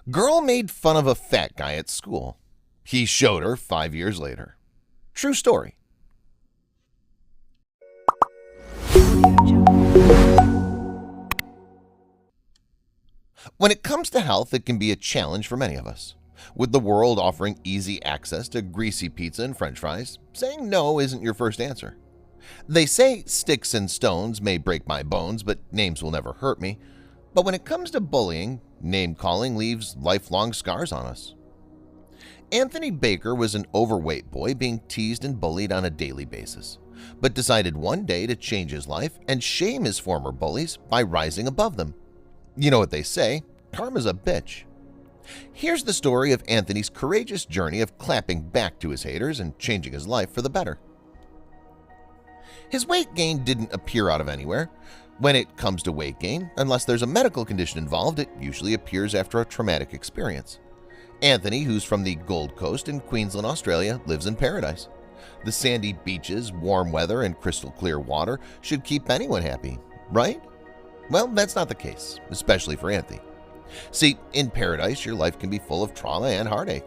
Girl made fun of a fat guy at school. He showed her 5 years later. True story. When it comes to health, it can be a challenge for many of us. With the world offering easy access to greasy pizza and french fries, saying no isn't your first answer. They say sticks and stones may break my bones, but names will never hurt me. But when it comes to bullying, name-calling leaves lifelong scars on us. Anthony Baker was an overweight boy being teased and bullied on a daily basis, but decided one day to change his life and shame his former bullies by rising above them. You know what they say, karma's a bitch. Here's the story of Anthony's courageous journey of clapping back to his haters and changing his life for the better. His weight gain didn't appear out of anywhere. When it comes to weight gain, unless there's a medical condition involved, it usually appears after a traumatic experience. Anthony, who's from the Gold Coast in Queensland, Australia, lives in paradise. The sandy beaches, warm weather, and crystal clear water should keep anyone happy, right? Well, that's not the case, especially for Anthony. See, in paradise, your life can be full of trauma and heartache.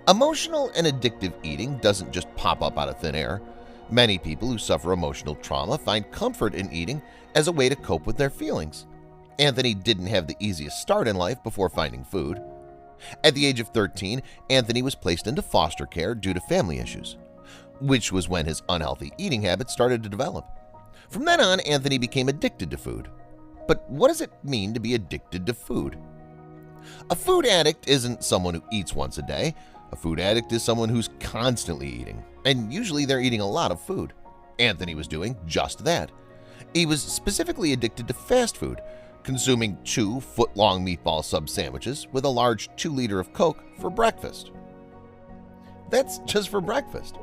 Emotional and addictive eating doesn't just pop up out of thin air. Many people who suffer emotional trauma find comfort in eating as a way to cope with their feelings. Anthony didn't have the easiest start in life before finding food. At the age of 13, Anthony was placed into foster care due to family issues, which was when his unhealthy eating habits started to develop. From then on, Anthony became addicted to food. But what does it mean to be addicted to food? A food addict isn't someone who eats once a day. A food addict is someone who's constantly eating, and usually they're eating a lot of food. Anthony was doing just that. He was specifically addicted to fast food, consuming 2 foot-long meatball sub sandwiches with a large 2-liter of Coke for breakfast. That's just for breakfast.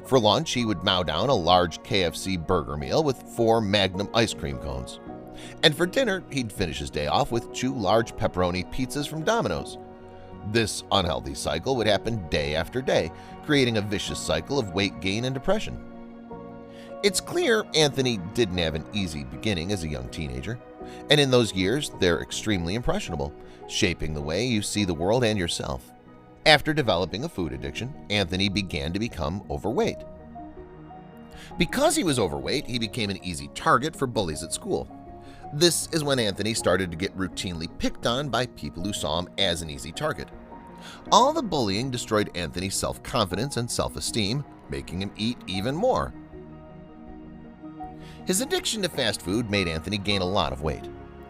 For lunch, he would mow down a large KFC burger meal with 4 Magnum ice cream cones. And for dinner, he'd finish his day off with 2 large pepperoni pizzas from Domino's. This unhealthy cycle would happen day after day, creating a vicious cycle of weight gain and depression. It's clear Anthony didn't have an easy beginning as a young teenager, and in those years, they're extremely impressionable, shaping the way you see the world and yourself. After developing a food addiction, Anthony began to become overweight. Because he was overweight, he became an easy target for bullies at school. This is when Anthony started to get routinely picked on by people who saw him as an easy target. All the bullying destroyed Anthony's self-confidence and self-esteem, making him eat even more. His addiction to fast food made Anthony gain a lot of weight.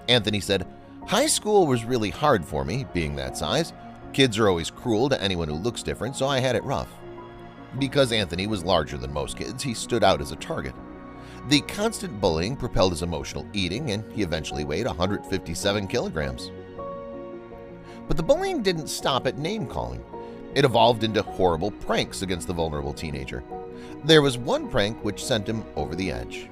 Anthony said, "High school was really hard for me, being that size. Kids are always cruel to anyone who looks different, so I had it rough." Because Anthony was larger than most kids, he stood out as a target. The constant bullying propelled his emotional eating, and he eventually weighed 157 kilograms. But the bullying didn't stop at name-calling. It evolved into horrible pranks against the vulnerable teenager. There was one prank which sent him over the edge.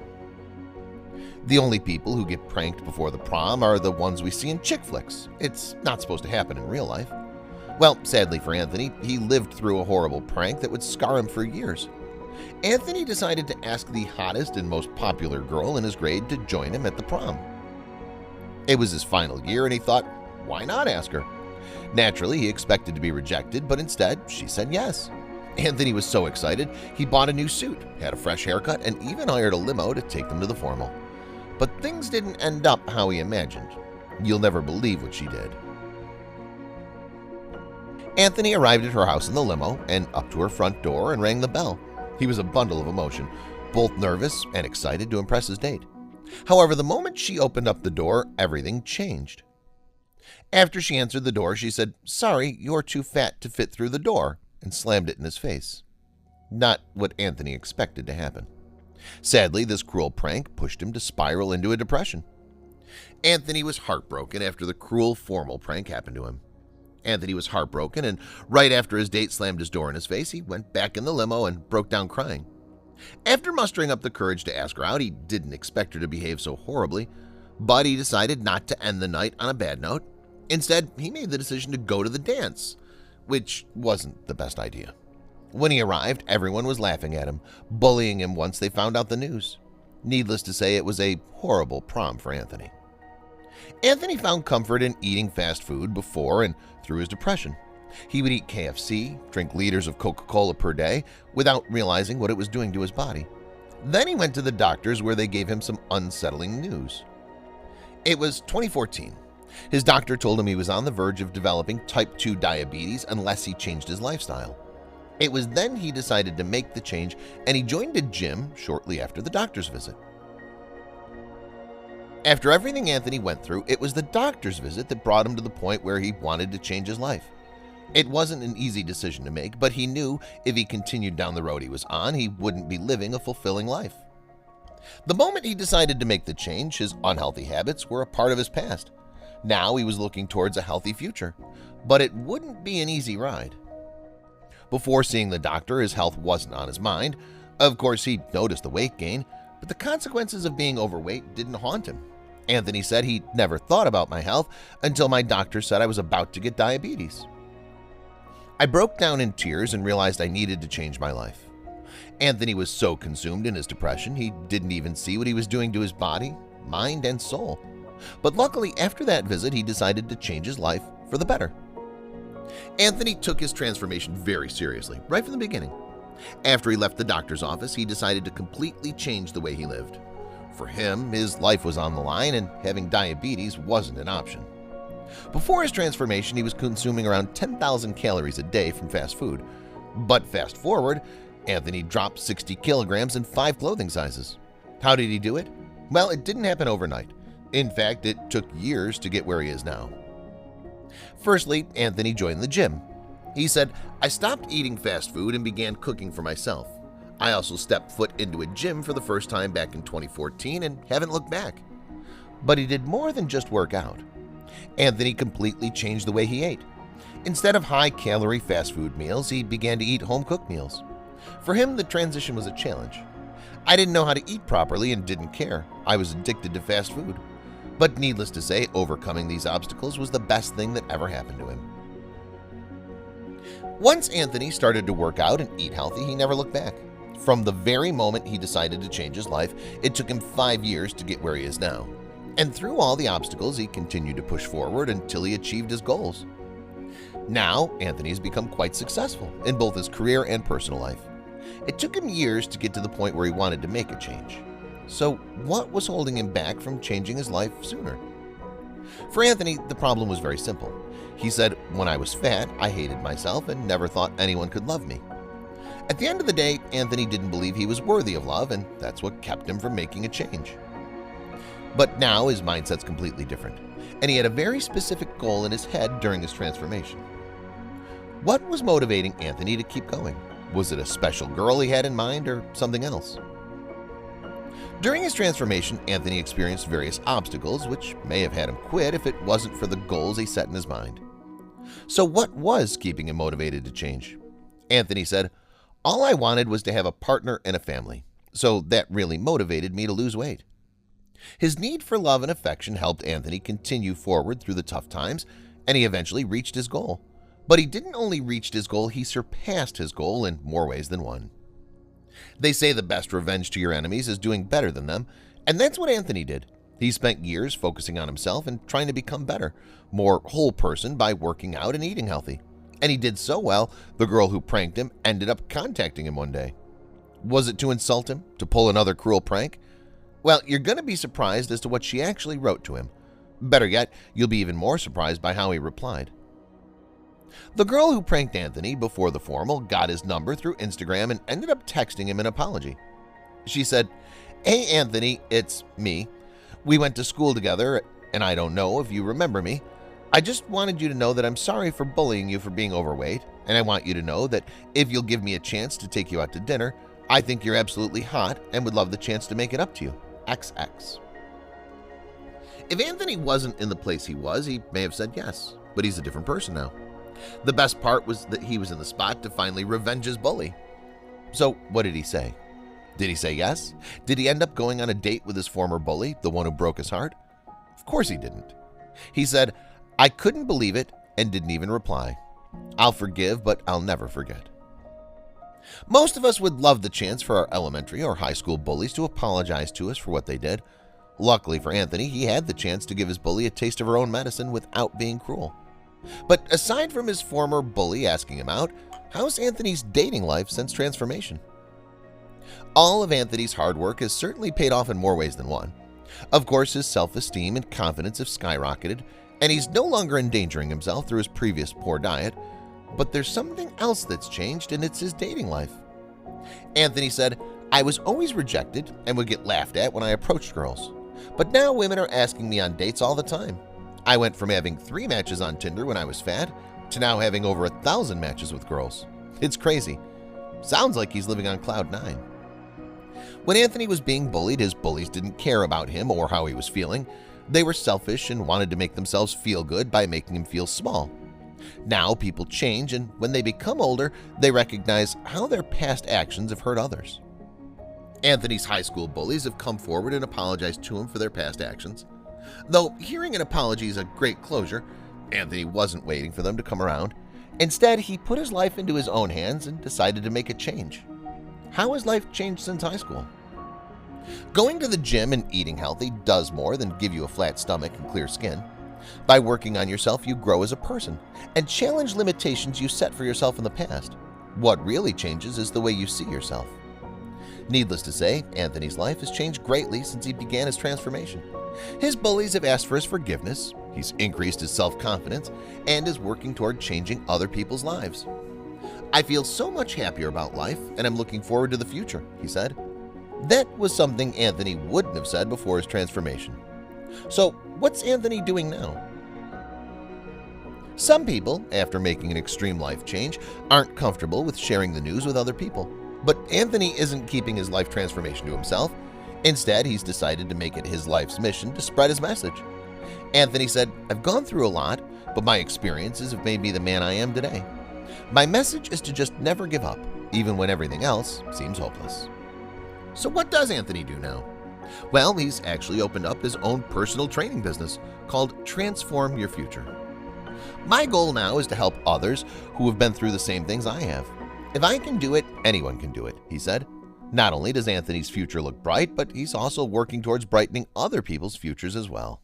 The only people who get pranked before the prom are the ones we see in chick flicks. It's not supposed to happen in real life. Well, sadly for Anthony, he lived through a horrible prank that would scar him for years. Anthony decided to ask the hottest and most popular girl in his grade to join him at the prom. It was his final year and he thought, why not ask her? Naturally, he expected to be rejected, but instead, she said yes. Anthony was so excited, he bought a new suit, had a fresh haircut, and even hired a limo to take them to the formal. But things didn't end up how he imagined. You'll never believe what she did. Anthony arrived at her house in the limo and up to her front door and rang the bell. He was a bundle of emotion, both nervous and excited to impress his date. However, the moment she opened up the door, everything changed. After she answered the door, she said, "Sorry, you're too fat to fit through the door," and slammed it in his face. Not what Anthony expected to happen. Sadly, this cruel prank pushed him to spiral into a depression. Anthony was heartbroken after the cruel formal prank happened to him. Anthony was heartbroken, and right after his date slammed his door in his face, he went back in the limo and broke down crying. After mustering up the courage to ask her out, he didn't expect her to behave so horribly, but he decided not to end the night on a bad note. Instead, he made the decision to go to the dance, which wasn't the best idea. When he arrived, everyone was laughing at him, bullying him once they found out the news. Needless to say, it was a horrible prom for Anthony. Anthony found comfort in eating fast food before and through his depression. He would eat KFC, drink liters of Coca-Cola per day without realizing what it was doing to his body. Then he went to the doctors where they gave him some unsettling news. It was 2014. His doctor told him he was on the verge of developing type 2 diabetes unless he changed his lifestyle. It was then he decided to make the change, and he joined a gym shortly after the doctor's visit. After everything Anthony went through, it was the doctor's visit that brought him to the point where he wanted to change his life. It wasn't an easy decision to make, but he knew if he continued down the road he was on, he wouldn't be living a fulfilling life. The moment he decided to make the change, his unhealthy habits were a part of his past. Now he was looking towards a healthy future, but it wouldn't be an easy ride. Before seeing the doctor, his health wasn't on his mind. Of course, he noticed the weight gain, but the consequences of being overweight didn't haunt him. Anthony said he never thought about my health until my doctor said I was about to get diabetes. I broke down in tears and realized I needed to change my life. Anthony was so consumed in his depression, he didn't even see what he was doing to his body, mind, and soul. But luckily, after that visit, he decided to change his life for the better. Anthony took his transformation very seriously, right from the beginning. After he left the doctor's office, he decided to completely change the way he lived. For him, his life was on the line, and having diabetes wasn't an option. Before his transformation, he was consuming around 10,000 calories a day from fast food. But fast forward, Anthony dropped 60 kilograms in 5 clothing sizes. How did he do it? Well, it didn't happen overnight. In fact, it took years to get where he is now. Firstly, Anthony joined the gym. He said, "I stopped eating fast food and began cooking for myself. I also stepped foot into a gym for the first time back in 2014 and haven't looked back." But he did more than just work out. Anthony completely changed the way he ate. Instead of high-calorie fast food meals, he began to eat home-cooked meals. For him, the transition was a challenge. "I didn't know how to eat properly and didn't care. I was addicted to fast food." But needless to say, overcoming these obstacles was the best thing that ever happened to him. Once Anthony started to work out and eat healthy, he never looked back. From the very moment he decided to change his life, it took him 5 years to get where he is now. And through all the obstacles, he continued to push forward until he achieved his goals. Now, Anthony has become quite successful in both his career and personal life. It took him years to get to the point where he wanted to make a change. So what was holding him back from changing his life sooner? For Anthony, the problem was very simple. He said, "When I was fat, I hated myself and never thought anyone could love me." At the end of the day, Anthony didn't believe he was worthy of love, and that's what kept him from making a change. But now his mindset's completely different, and he had a very specific goal in his head during his transformation. What was motivating Anthony to keep going? Was it a special girl he had in mind or something else? During his transformation, Anthony experienced various obstacles which may have had him quit if it wasn't for the goals he set in his mind. So what was keeping him motivated to change? Anthony said, "All I wanted was to have a partner and a family, so that really motivated me to lose weight." His need for love and affection helped Anthony continue forward through the tough times, and he eventually reached his goal. But he didn't only reach his goal, he surpassed his goal in more ways than one. They say the best revenge to your enemies is doing better than them, and that's what Anthony did. He spent years focusing on himself and trying to become better, more whole person by working out and eating healthy. And he did so well, the girl who pranked him ended up contacting him one day. Was it to insult him, to pull another cruel prank? Well, you're going to be surprised as to what she actually wrote to him. Better yet, you'll be even more surprised by how he replied. The girl who pranked Anthony before the formal got his number through Instagram and ended up texting him an apology. She said, "Hey Anthony, it's me. We went to school together, and I don't know if you remember me. I just wanted you to know that I'm sorry for bullying you for being overweight, and I want you to know that if you'll give me a chance to take you out to dinner, I think you're absolutely hot and would love the chance to make it up to you. XX." If Anthony wasn't in the place he was, he may have said yes, but he's a different person now. The best part was that he was in the spot to finally revenge his bully. So what did he say? Did he say yes? Did he end up going on a date with his former bully, the one who broke his heart? Of course he didn't. He said, "I couldn't believe it," and didn't even reply. "I'll forgive, but I'll never forget." Most of us would love the chance for our elementary or high school bullies to apologize to us for what they did. Luckily for Anthony, he had the chance to give his bully a taste of her own medicine without being cruel. But aside from his former bully asking him out, how's Anthony's dating life since transformation? All of Anthony's hard work has certainly paid off in more ways than one. Of course, his self-esteem and confidence have skyrocketed, and he's no longer endangering himself through his previous poor diet. But there's something else that's changed, and it's his dating life. Anthony said, "I was always rejected and would get laughed at when I approached girls. But now women are asking me on dates all the time. I went from having 3 matches on Tinder when I was fat to now having over 1,000 matches with girls. It's crazy. Sounds like he's living on cloud 9. When Anthony was being bullied, his bullies didn't care about him or how he was feeling. They were selfish and wanted to make themselves feel good by making him feel small. Now people change, and when they become older, they recognize how their past actions have hurt others. Anthony's high school bullies have come forward and apologized to him for their past actions. Though hearing an apology is a great closure, Anthony wasn't waiting for them to come around. Instead, he put his life into his own hands and decided to make a change. How has life changed since high school? Going to the gym and eating healthy does more than give you a flat stomach and clear skin. By working on yourself, you grow as a person and challenge limitations you set for yourself in the past. What really changes is the way you see yourself. Needless to say, Anthony's life has changed greatly since he began his transformation. His bullies have asked for his forgiveness, he's increased his self-confidence, and is working toward changing other people's lives. "I feel so much happier about life, and I'm looking forward to the future," he said. That was something Anthony wouldn't have said before his transformation. So, what's Anthony doing now? Some people, after making an extreme life change, aren't comfortable with sharing the news with other people. But Anthony isn't keeping his life transformation to himself. Instead, he's decided to make it his life's mission to spread his message. Anthony said, "I've gone through a lot, but my experiences have made me the man I am today. My message is to just never give up, even when everything else seems hopeless." So what does Anthony do now? Well, he's actually opened up his own personal training business called Transform Your Future. "My goal now is to help others who have been through the same things I have. If I can do it, anyone can do it," he said. Not only does Anthony's future look bright, but he's also working towards brightening other people's futures as well.